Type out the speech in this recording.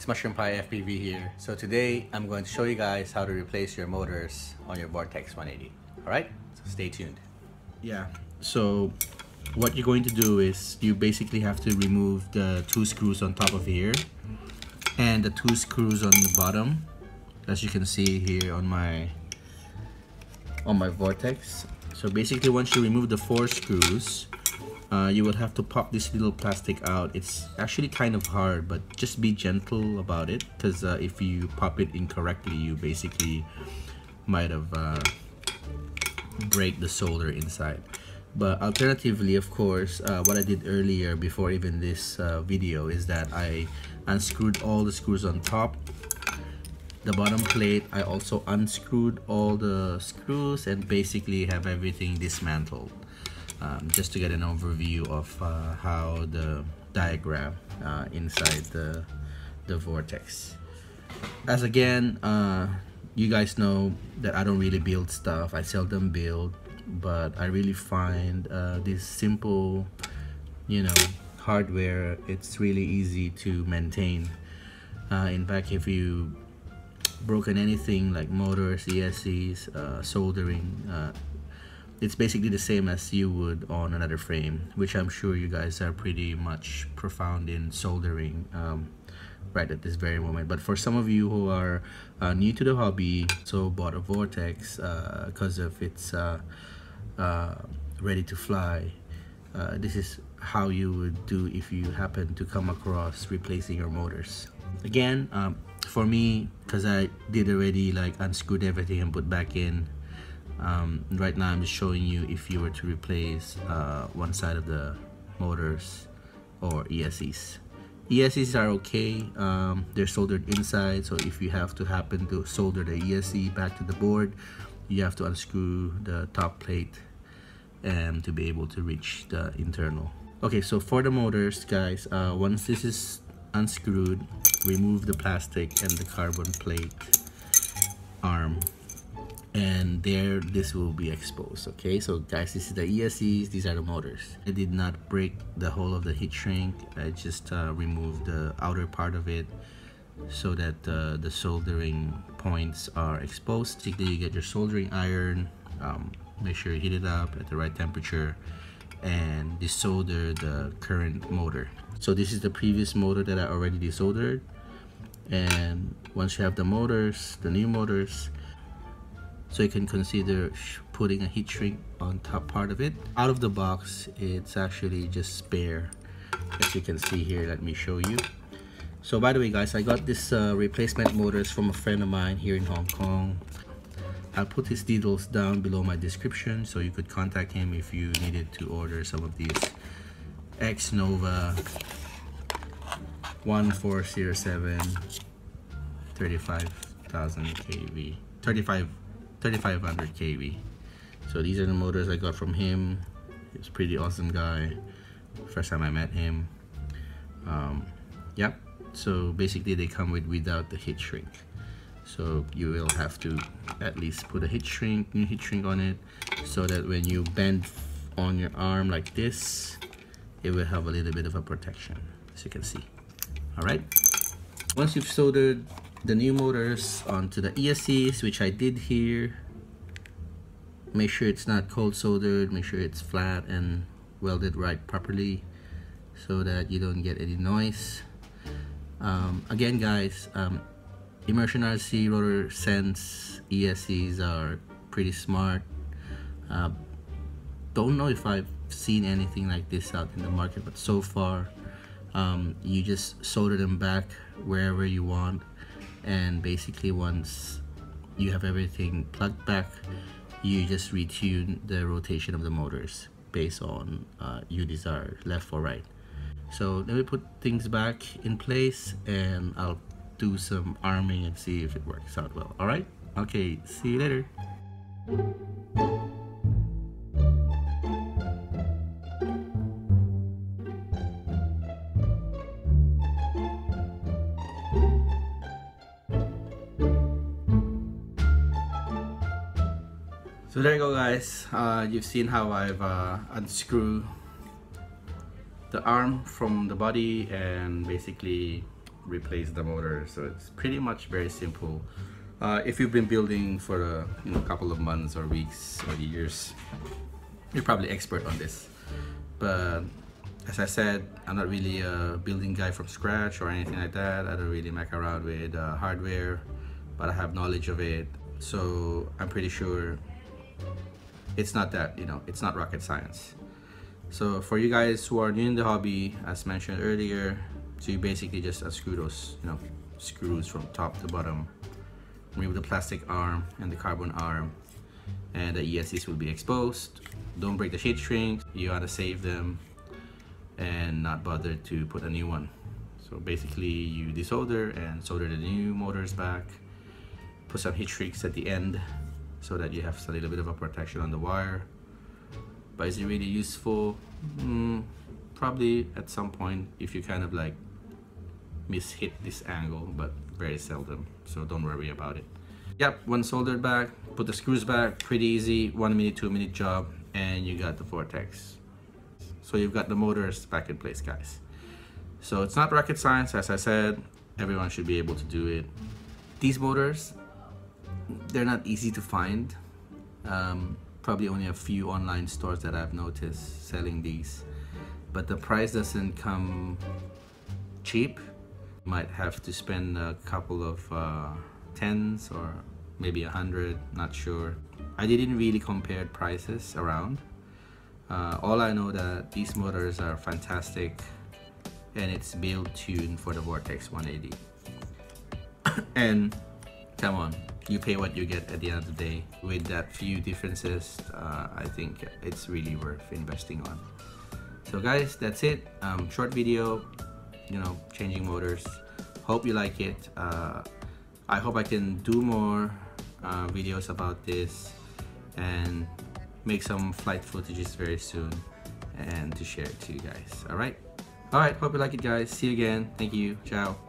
it's Mushroom Pie FPV here. So today I'm going to show you guys how to replace your motors on your Vortex 180. Alright, so stay tuned. Yeah, so what you're going to do is you basically have to remove the two screws on top of here and the two screws on the bottom, as you can see here on my Vortex. So basically once you remove the four screws, you will have to pop this little plastic out. It's actually kind of hard, but just be gentle about it, because if you pop it incorrectly, you basically might have break the solder inside. But alternatively, of course, what I did earlier before even this video is that I unscrewed all the screws on top, the bottom plate. I also unscrewed all the screws and basically have everything dismantled. Just to get an overview of how the diagram inside the Vortex. As again, you guys know that I don't really build stuff. I seldom build, but I really find this simple, hardware, it's really easy to maintain. In fact, if you broken anything like motors, ESCs, soldering, it's basically the same as you would on another frame, which I'm sure you guys are pretty much profound in soldering right at this very moment. But for some of you who are new to the hobby, so bought a Vortex because of its ready to fly, this is how you would do if you happen to come across replacing your motors. Again, for me, because I did already unscrewed everything and put back in, right now I'm just showing you if you were to replace one side of the motors or ESCs. ESCs are okay, they're soldered inside, so if you have to happen to solder the ESC back to the board, you have to unscrew the top plate and to be able to reach the internal. Okay, so for the motors, guys, once this is unscrewed, remove the plastic and the carbon plate arm, and there this will be exposed. Okay, so guys, this is the ESCs, these are the motors. I did not break the whole of the heat shrink. I just removed the outer part of it so that the soldering points are exposed. Basically, you get your soldering iron, make sure you heat it up at the right temperature and desolder the current motor. So this is the previous motor that I already desoldered, and once you have the motors, the new motors, so you can consider putting a heat shrink on top part of it. Out of the box, it's actually just spare, as you can see here. Let me show you. So by the way, guys, I got this replacement motors from a friend of mine here in Hong Kong. I'll put his details down below my description, so you could contact him if you needed to order some of these X-Nova 1407 35,000 kV 3500 kV. So these are the motors I got from him. He's a pretty awesome guy. First time I met him. Yep. So basically they come without the heat shrink. So you will have to at least put a new heat shrink on it, so that when you bend on your arm like this, it will have a little bit of a protection, as you can see. Alright. Once you've soldered the new motors onto the ESCs, which I did here, make sure it's not cold soldered, make sure it's flat and welded right properly so that you don't get any noise. Again, guys, Immersion RC Rotor Sense ESCs are pretty smart. Don't know if I've seen anything like this out in the market, but so far you just solder them back wherever you want, and basically once you have everything plugged back, you just retune the rotation of the motors based on you desire, left or right. So let me put things back in place and I'll do some arming and see if it works out well. Alright? Okay, see you later. So there you go, guys. You've seen how I've unscrewed the arm from the body and basically replace the motor. So it's pretty much very simple. If you've been building for a couple of months or weeks or years, you're probably expert on this. But as I said, I'm not really a building guy from scratch or anything like that. I don't really mess around with hardware, but I have knowledge of it. So I'm pretty sure it's not that, it's not rocket science. So for you guys who are new in the hobby, as mentioned earlier, so you basically just unscrew those, screws from top to bottom. Remove the plastic arm and the carbon arm, and the ESCs will be exposed. Don't break the heat shrink. You gotta save them and not bother to put a new one. So basically you desolder and solder the new motors back. Put some heat shrinks at the end so that you have a little bit of a protection on the wire. But is it really useful? Probably at some point if you kind of like mishit this angle, but very seldom, so don't worry about it. Yep, once soldered back, put the screws back, pretty easy, 1 minute, 2 minute job, and you got the Vortex. So you've got the motors back in place, guys. So it's not rocket science, as I said, everyone should be able to do it. These motors, they're not easy to find. Probably only a few online stores that I've noticed selling these, but the price doesn't come cheap. You might have to spend a couple of tens or maybe 100, not sure. I didn't really compare prices around. All I know that these motors are fantastic, and it's build tuned for the Vortex 180. And come on, you pay what you get at the end of the day. With that few differences, I think it's really worth investing on. So guys, that's it. Short video, changing motors. Hope you like it. I hope I can do more videos about this and make some flight footages very soon and to share it to you guys. All right, hope you like it, guys. See you again. Thank you. Ciao.